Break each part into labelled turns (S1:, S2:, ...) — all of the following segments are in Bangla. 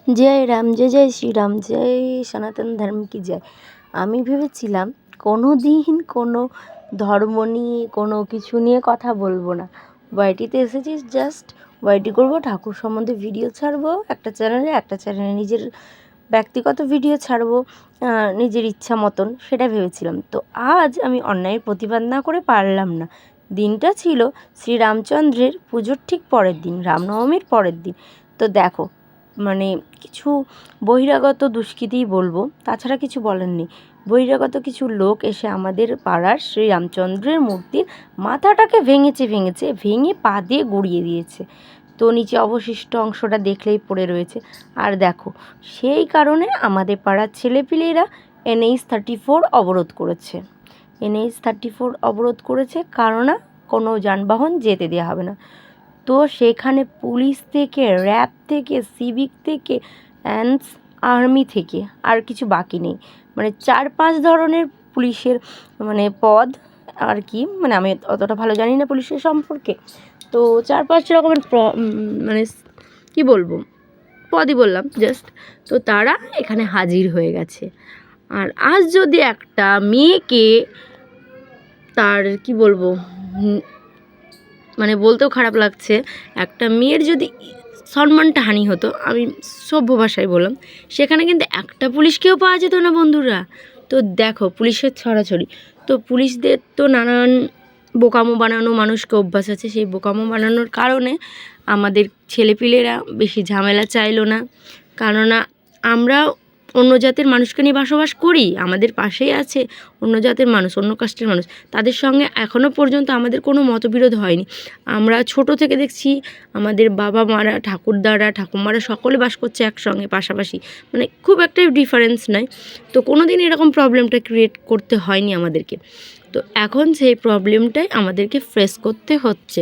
S1: जय राम जय जय श्री राम जय सनातन धर्म की जय। আমি ভেবেছিলাম কোনো দিন কোনো ধর্ম নিয়ে কোনো কিছু নিয়ে কথা বলবো না। ওয়াইটিতে এসেছি জাস্ট ওয়াইটি করবো, ঠাকুর সম্বন্ধে ভিডিও ছাড়বো একটা চ্যানেলে নিজের ব্যক্তিগত ভিডিও ছাড়বো নিজের ইচ্ছা মতন, সেটা ভেবেছিলাম। তো আজ আমি অন্যায়ের প্রতিবাদ না করে পারলাম না। দিনটা ছিল শ্রীরামচন্দ্রের পুজোর ঠিক পরের দিন, রামনবমীর পরের দিন। তো দেখো, মানে কিছু বহিরাগত দুষ্কৃতিই বলবো, তাছাড়া কিছু বলার নেই। বহিরাগত কিছু লোক এসে আমাদের পাড়ার শ্রীরামচন্দ্রের মূর্তির মাথাটাকে ভেঙে পা দিয়ে গুঁড়িয়ে দিয়েছে। তো নিচে অবশিষ্ট অংশটা দেখলেই পড়ে রয়েছে। আর দেখো, সেই কারণে আমাদের পাড়ার ছেলেপিলেরা NH-34 অবরোধ করেছে। NH-34 অবরোধ করেছে কারণ কোনো যানবাহন যেতে দেওয়া হবে না। তো সেখানে পুলিশ থেকে, র্যাব থেকে, সিভিক থেকে, অ্যান্ডস আর্মি থেকে আর কিছু বাকি নেই, মানে 4-5 ধরনের পুলিশের পদ আর কি, আমি অতটা ভালো জানি না পুলিশের সম্পর্কে। তো 4-5 রকমের কি বলবো, পদই বললাম জাস্ট। তো তারা এখানে হাজির হয়ে গেছে। আর আজ যদি একটা মেয়েকে তার কি বলবো, বলতেও খারাপ লাগছে, একটা মেয়ের যদি সম্মানটা হানি হতো, আমি সভ্য ভাষায় বললাম, সেখানে কিন্তু একটা পুলিশকেও পাওয়া যেত না বন্ধুরা। তো দেখো পুলিশের ছড়াছড়ি, তো পুলিশদের তো নানান বোকামো বানানো মানুষকে অভ্যাস আছে। সেই বোকামো বানানোর কারণে আমাদের ছেলেপিলেরা বেশি ঝামেলা চাইলো না, কেননা আমরা অন্য জাতের মানুষকে নিয়ে বসবাস করি, আমাদের পাশেই আছে অন্য জাতের মানুষ, অন্য কাস্টের মানুষ, তাদের সঙ্গে এখনও পর্যন্ত আমাদের কোনো মতবিরোধ হয়নি। আমরা ছোট থেকে দেখছি আমাদের বাবা মারা, ঠাকুরদারা, ঠাকুমারা সকলে বাস করছে একসঙ্গে পাশাপাশি, খুব একটা ডিফারেন্স নাই। তো কোনো দিন এরকম প্রবলেমটা ক্রিয়েট করতে হয়নি আমাদেরকে। তো এখন সেই প্রবলেমটাই আমাদেরকে ফেস করতে হচ্ছে।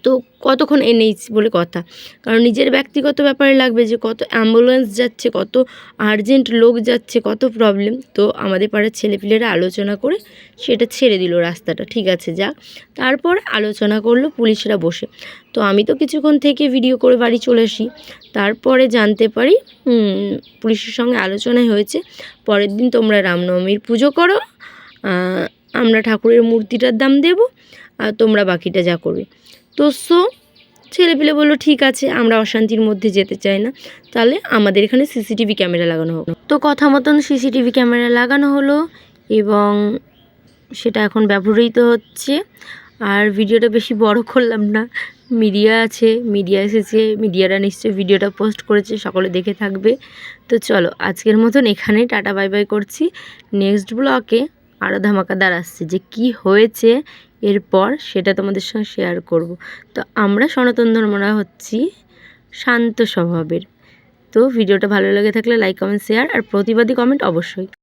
S1: তো কতক্ষণ NH বলে কথা, কারণ নিজের ব্যক্তিগত ব্যাপারে লাগবে যে কত অ্যাম্বুলেন্স যাচ্ছে, কত আর্জেন্ট লোক যাচ্ছে, কত প্রবলেম। তো আমাদের পাড়ার ছেলেপিলেরা আলোচনা করে সেটা ছেড়ে দিল রাস্তাটা, ঠিক আছে যাক। তারপর আলোচনা করলো পুলিশরা বসে। তো আমি তো কিছুক্ষণ থেকে ভিডিও করে বাড়ি চলে আসি। তারপরে জানতে পারি পুলিশের সঙ্গে আলোচনাই হয়েছে, পরের দিন তোমরা রামনবমীর পুজো করো, আমরা ঠাকুরের মূর্তিটার দাম দেব, আর তোমরা বাকিটা যা করবে। তো ছেলেপিলে বললো ঠিক আছে, আমরা অশান্তির মধ্যে যেতে চাই না, তাহলে আমাদের এখানে CCTV ক্যামেরা লাগানো হোক। তো কথা মতন CCTV ক্যামেরা লাগানো হলো এবং সেটা এখন ব্যবহৃত হচ্ছে। আর ভিডিওটা বেশি বড় করলাম না, মিডিয়া আছে, মিডিয়া এসেছে, মিডিয়ারা নিশ্চয়ই ভিডিওটা পোস্ট করেছে, সকলে দেখে থাকবে। তো চলো আজকের মতন এখানে টাটা বাই বাই করছি। নেক্সট ব্লগে আরও ধামাকাদার আসছে, যে কি হয়েছে এরপর সেটা তোমাদের সঙ্গে শেয়ার করব। তো আমরা সনাতন ধর্মরা হচ্ছি শান্ত স্বভাবের। তো ভিডিওটা ভালো লেগে থাকলে লাইক, কমেন্ট, শেয়ার আর প্রতিবাদী কমেন্ট অবশ্যই।